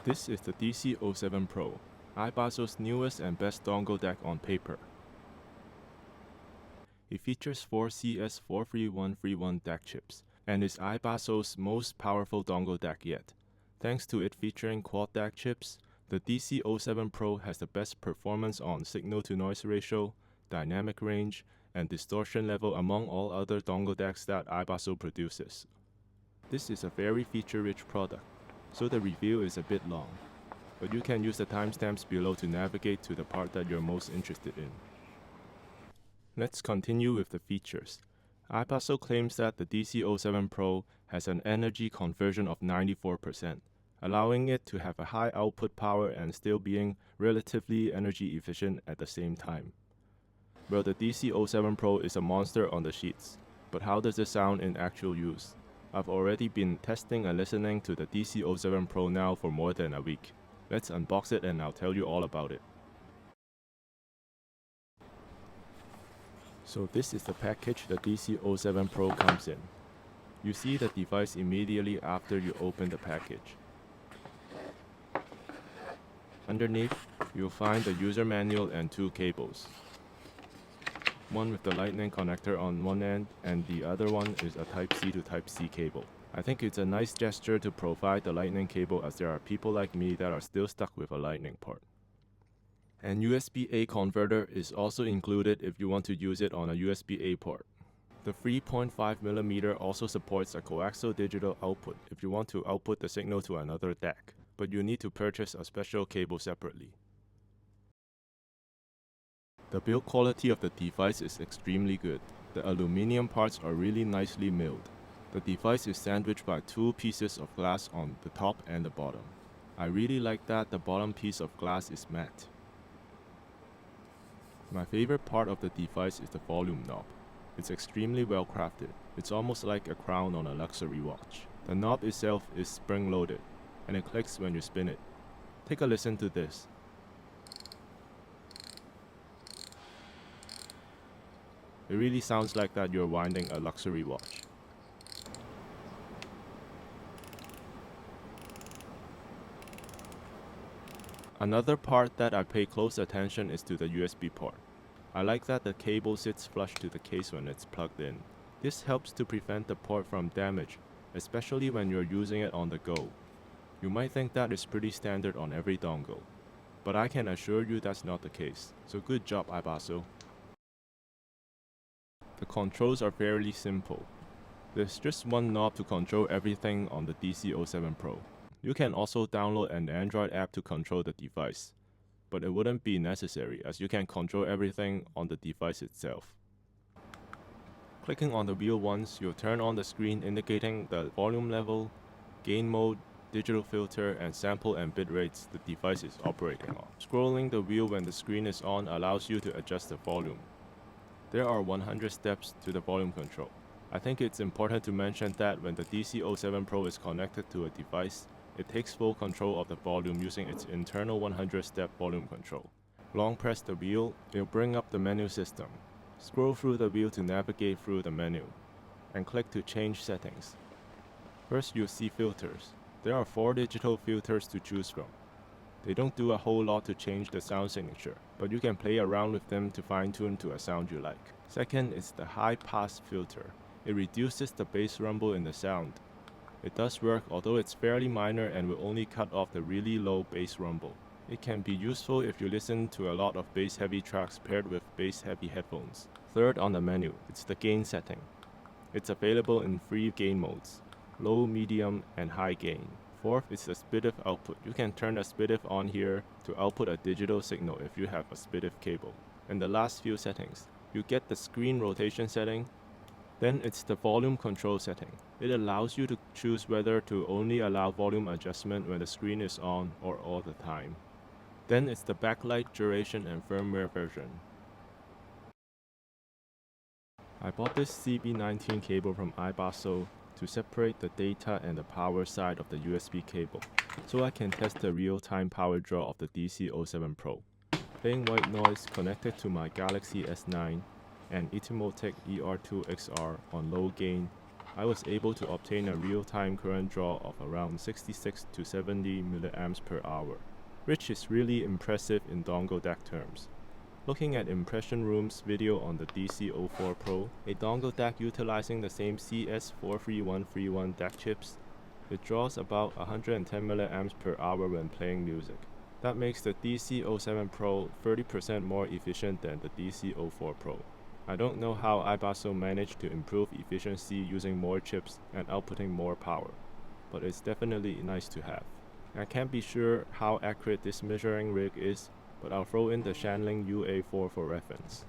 This is the DC07 Pro, iBasso's newest and best dongle DAC on paper. It features 4 CS43131 DAC chips, and is iBasso's most powerful dongle DAC yet. Thanks to it featuring quad DAC chips, the DC07 Pro has the best performance on signal-to-noise ratio, dynamic range, and distortion level among all other dongle DACs that iBasso produces. This is a very feature-rich product, so the review is a bit long, but you can use the timestamps below to navigate to the part that you're most interested in. Let's continue with the features. iBasso claims that the DC07 Pro has an energy conversion of 94%, allowing it to have a high output power and still being relatively energy efficient at the same time. Well, the DC07 Pro is a monster on the sheets, but how does it sound in actual use? I've already been testing and listening to the DC07 Pro now for more than a week. Let's unbox it and I'll tell you all about it. So this is the package the DC07 Pro comes in. You see the device immediately after you open the package. Underneath, you'll find the user manual and 2 cables. One with the lightning connector on one end, and the other one is a Type-C to Type-C cable. I think it's a nice gesture to provide the lightning cable, as there are people like me that are still stuck with a lightning port. And USB-A converter is also included if you want to use it on a USB-A port. The 3.5mm also supports a coaxial digital output if you want to output the signal to another DAC, but you need to purchase a special cable separately. The build quality of the device is extremely good. The aluminum parts are really nicely milled. The device is sandwiched by 2 pieces of glass on the top and the bottom. I really like that the bottom piece of glass is matte. My favorite part of the device is the volume knob. It's extremely well crafted. It's almost like a crown on a luxury watch. The knob itself is spring-loaded, and it clicks when you spin it. Take a listen to this. It really sounds like that you're winding a luxury watch. Another part that I pay close attention is to the USB port. I like that the cable sits flush to the case when it's plugged in. This helps to prevent the port from damage, especially when you're using it on the go. You might think that is pretty standard on every dongle, but I can assure you that's not the case, so good job iBasso. The controls are fairly simple. There's just one knob to control everything on the DC07 Pro. You can also download an Android app to control the device, but it wouldn't be necessary as you can control everything on the device itself. Clicking on the wheel once, you'll turn on the screen indicating the volume level, gain mode, digital filter, and sample and bit rates the device is operating on. Scrolling the wheel when the screen is on allows you to adjust the volume. There are 100 steps to the volume control. I think it's important to mention that when the DC07 Pro is connected to a device, it takes full control of the volume using its internal 100-step volume control. Long press the wheel, it'll bring up the menu system. Scroll through the wheel to navigate through the menu, and click to change settings. First you'll see filters. There are 4 digital filters to choose from. They don't do a whole lot to change the sound signature, but you can play around with them to fine-tune to a sound you like. Second is the high-pass filter. It reduces the bass rumble in the sound. It does work, although it's fairly minor and will only cut off the really low bass rumble. It can be useful if you listen to a lot of bass-heavy tracks paired with bass-heavy headphones. Third on the menu, it's the gain setting. It's available in 3 gain modes: low, medium, and high gain. Fourth is the SPDIF output. You can turn the SPDIF on here to output a digital signal if you have a SPDIF cable. And the last few settings, you get the screen rotation setting. Then it's the volume control setting. It allows you to choose whether to only allow volume adjustment when the screen is on or all the time. Then it's the backlight duration and firmware version. I bought this CB19 cable from iBasso to separate the data and the power side of the USB cable, so I can test the real-time power draw of the DC07 Pro. Playing white noise connected to my Galaxy S9 and Etymotic ER2 XR on low gain I was able to obtain a real-time current draw of around 66 to 70 milliamps per hour, which is really impressive in dongle DAC terms. Looking at Impression Room's video on the DC04 Pro, a dongle DAC utilizing the same CS43131 DAC chips, it draws about 110 milliamps per hour when playing music. That makes the DC07 Pro 30% more efficient than the DC04 Pro. I don't know how iBasso managed to improve efficiency using more chips and outputting more power, but it's definitely nice to have. I can't be sure how accurate this measuring rig is, but I'll throw in the Shanling UA4 for reference.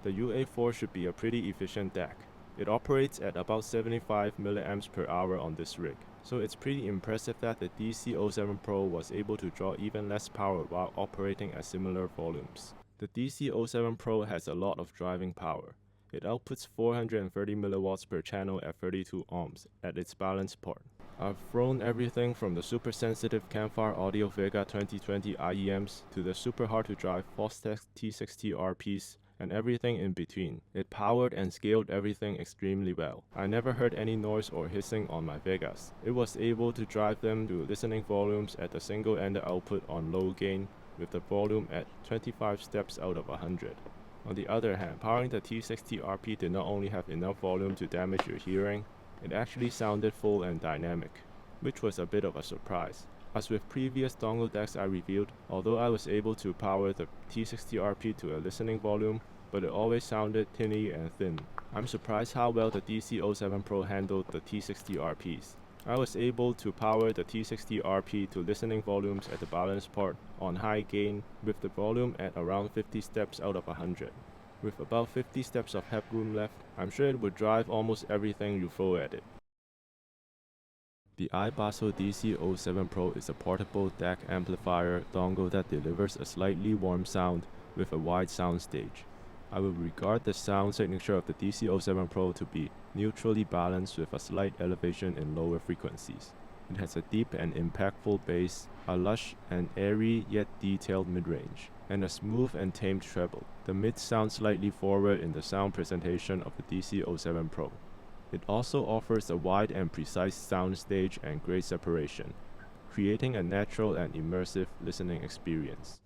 The UA4 should be a pretty efficient DAC. It operates at about 75 milliamps per hour on this rig, so it's pretty impressive that the DC07 Pro was able to draw even less power while operating at similar volumes. The DC07 Pro has a lot of driving power. It outputs 430 milliwatts per channel at 32 ohms at its balance port. I've thrown everything from the super sensitive Campfire Audio Vega 2020 IEMs to the super hard to drive Fostex T60 RPs and everything in between. It powered and scaled everything extremely well. I never heard any noise or hissing on my Vegas. It was able to drive them to listening volumes at the single-ended output on low gain with the volume at 25 steps out of 100. On the other hand, powering the T60 RP did not only have enough volume to damage your hearing, it actually sounded full and dynamic, which was a bit of a surprise. As with previous dongle DACs I reviewed, although I was able to power the T60 RP to a listening volume, but it always sounded tinny and thin. I'm surprised how well the DC07 Pro handled the T60 RPs. I was able to power the T60 RP to listening volumes at the balance port on high gain with the volume at around 50 steps out of 100. With about 50 steps of headroom left, I'm sure it would drive almost everything you throw at it. The iBasso DC07 Pro is a portable DAC amplifier dongle that delivers a slightly warm sound with a wide soundstage. I would regard the sound signature of the DC07 Pro to be neutrally balanced with a slight elevation in lower frequencies. It has a deep and impactful bass, a lush and airy yet detailed mid-range, and a smooth and tamed treble. The mids sound slightly forward in the sound presentation of the DC07 Pro. It also offers a wide and precise soundstage and great separation, creating a natural and immersive listening experience.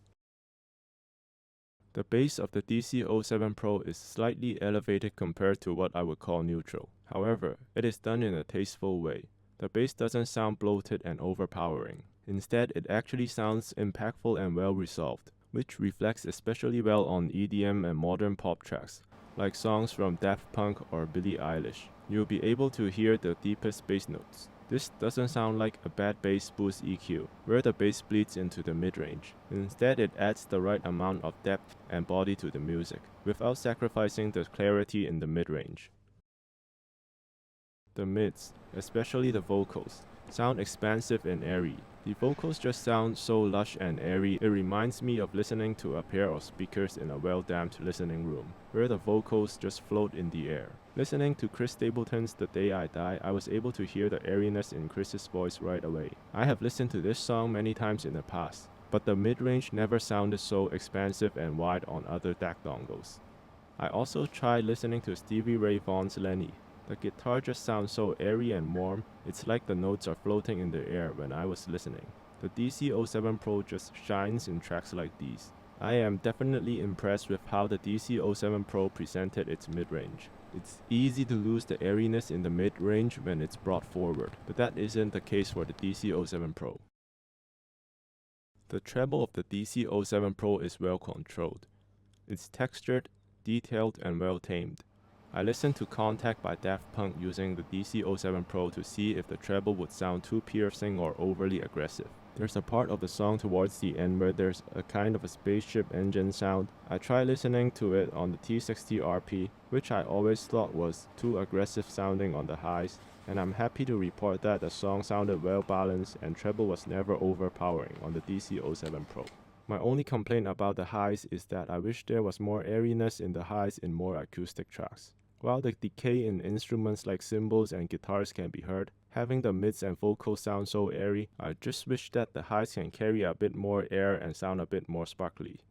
The bass of the DC07 Pro is slightly elevated compared to what I would call neutral. However, it is done in a tasteful way. The bass doesn't sound bloated and overpowering. Instead, it actually sounds impactful and well resolved, which reflects especially well on EDM and modern pop tracks, like songs from Daft Punk or Billie Eilish. You'll be able to hear the deepest bass notes. This doesn't sound like a bad bass boost EQ, where the bass bleeds into the mid-range. Instead, it adds the right amount of depth and body to the music, without sacrificing the clarity in the mid-range. The mids, especially the vocals, sound expansive and airy. The vocals just sound so lush and airy, it reminds me of listening to a pair of speakers in a well-damped listening room, where the vocals just float in the air. Listening to Chris Stapleton's The Day I Die, I was able to hear the airiness in Chris's voice right away. I have listened to this song many times in the past, but the mid-range never sounded so expansive and wide on other DAC dongles. I also tried listening to Stevie Ray Vaughan's Lenny. The guitar just sounds so airy and warm, it's like the notes are floating in the air when I was listening. The DC07 Pro just shines in tracks like these. I am definitely impressed with how the DC07 Pro presented its mid-range. It's easy to lose the airiness in the mid-range when it's brought forward, but that isn't the case for the DC07 Pro. The treble of the DC07 Pro is well controlled. It's textured, detailed, and well tamed. I listened to Contact by Daft Punk using the DC07 Pro to see if the treble would sound too piercing or overly aggressive. There's a part of the song towards the end where there's a kind of a spaceship engine sound. I tried listening to it on the T60 RP, which I always thought was too aggressive sounding on the highs, and I'm happy to report that the song sounded well balanced and treble was never overpowering on the DC07 Pro. My only complaint about the highs is that I wish there was more airiness in the highs in more acoustic tracks. While the decay in instruments like cymbals and guitars can be heard, having the mids and vocals sound so airy, I just wish that the highs can carry a bit more air and sound a bit more sparkly.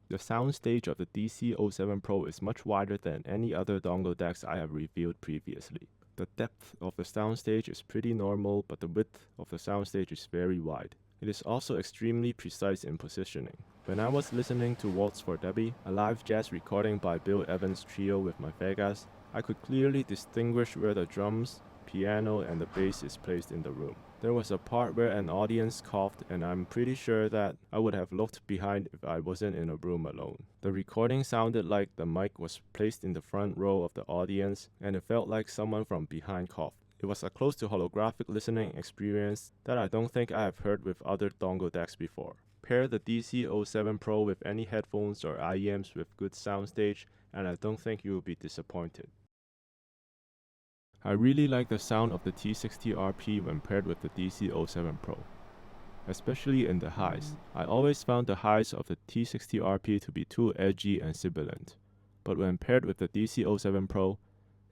The soundstage of the DC07 Pro is much wider than any other dongle DACs I have reviewed previously. The depth of the soundstage is pretty normal, but the width of the soundstage is very wide. It is also extremely precise in positioning. When I was listening to Waltz for Debbie, a live jazz recording by Bill Evans' trio with my Vegas, I could clearly distinguish where the drums, piano, and the bass is placed in the room. There was a part where an audience coughed, and I'm pretty sure that I would have looked behind if I wasn't in a room alone. The recording sounded like the mic was placed in the front row of the audience, and it felt like someone from behind coughed. It was a close to holographic listening experience that I don't think I have heard with other dongle DACs before. Pair the DC07 Pro with any headphones or IEMs with good soundstage, and I don't think you will be disappointed. I really like the sound of the T60RP when paired with the DC07 Pro, especially in the highs. I always found the highs of the T60RP to be too edgy and sibilant, but when paired with the DC07 Pro,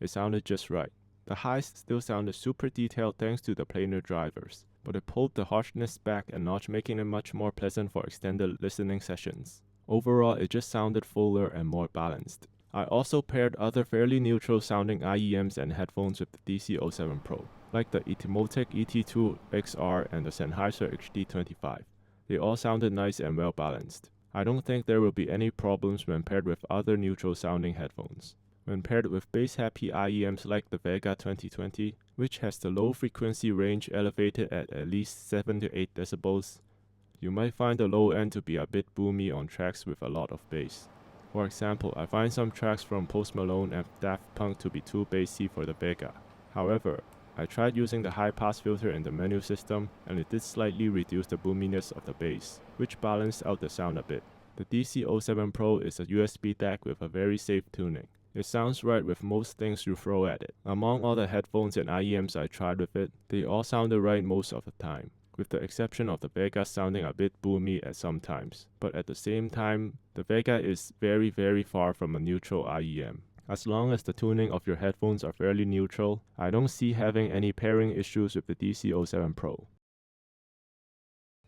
it sounded just right. The highs still sounded super detailed thanks to the planar drivers, but it pulled the harshness back a notch, making it much more pleasant for extended listening sessions. Overall, it just sounded fuller and more balanced. I also paired other fairly neutral sounding IEMs and headphones with the DC07 Pro, like the Etymotic ET2 XR and the Sennheiser HD25. They all sounded nice and well balanced. I don't think there will be any problems when paired with other neutral sounding headphones. When paired with bass-happy IEMs like the Vega 2020, which has the low frequency range elevated at least 7 to 8 decibels, you might find the low end to be a bit boomy on tracks with a lot of bass. For example, I find some tracks from Post Malone and Daft Punk to be too bassy for the Vega. However, I tried using the high-pass filter in the menu system, and it did slightly reduce the boominess of the bass, which balanced out the sound a bit. The DC07 Pro is a USB DAC with a very safe tuning. It sounds right with most things you throw at it. Among all the headphones and IEMs I tried with it, they all sounded right most of the time, with the exception of the Vega sounding a bit boomy at some times. But at the same time, the Vega is very far from a neutral IEM. As long as the tuning of your headphones are fairly neutral, I don't see having any pairing issues with the DC07 Pro.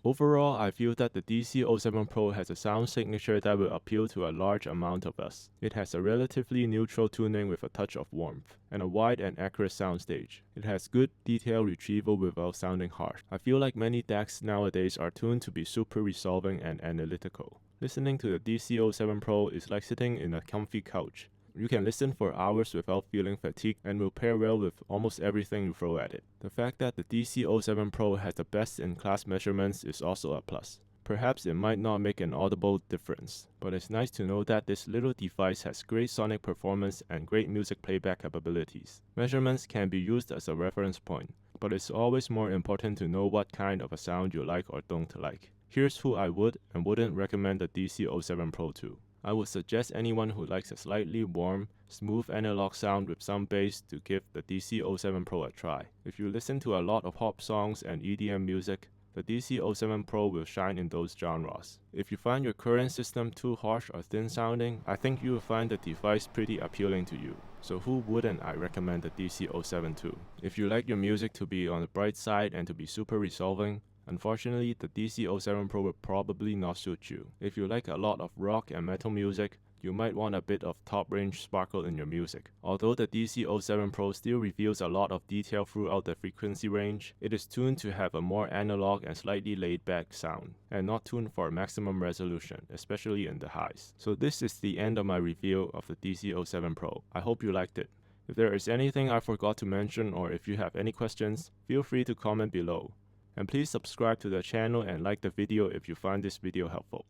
Overall, I feel that the DC07 Pro has a sound signature that will appeal to a large amount of us. It has a relatively neutral tuning with a touch of warmth, and a wide and accurate soundstage. It has good detail retrieval without sounding harsh. I feel like many DACs nowadays are tuned to be super resolving and analytical. Listening to the DC07 Pro is like sitting in a comfy couch. You can listen for hours without feeling fatigued and will pair well with almost everything you throw at it. The fact that the DC07 Pro has the best-in-class measurements is also a plus. Perhaps it might not make an audible difference, but it's nice to know that this little device has great sonic performance and great music playback capabilities. Measurements can be used as a reference point, but it's always more important to know what kind of a sound you like or don't like. Here's who I would and wouldn't recommend the DC07 Pro to. I would suggest anyone who likes a slightly warm, smooth analog sound with some bass to give the DC07 Pro a try. If you listen to a lot of pop songs and EDM music, the DC07 Pro will shine in those genres. If you find your current system too harsh or thin sounding, I think you will find the device pretty appealing to you. So who wouldn't I recommend the DC07 to? If you like your music to be on the bright side and to be super resolving, unfortunately, the DC07 Pro will probably not suit you. If you like a lot of rock and metal music, you might want a bit of top-range sparkle in your music. Although the DC07 Pro still reveals a lot of detail throughout the frequency range, it is tuned to have a more analog and slightly laid-back sound, and not tuned for maximum resolution, especially in the highs. So this is the end of my review of the DC07 Pro. I hope you liked it. If there is anything I forgot to mention or if you have any questions, feel free to comment below. And please subscribe to the channel and like the video if you find this video helpful.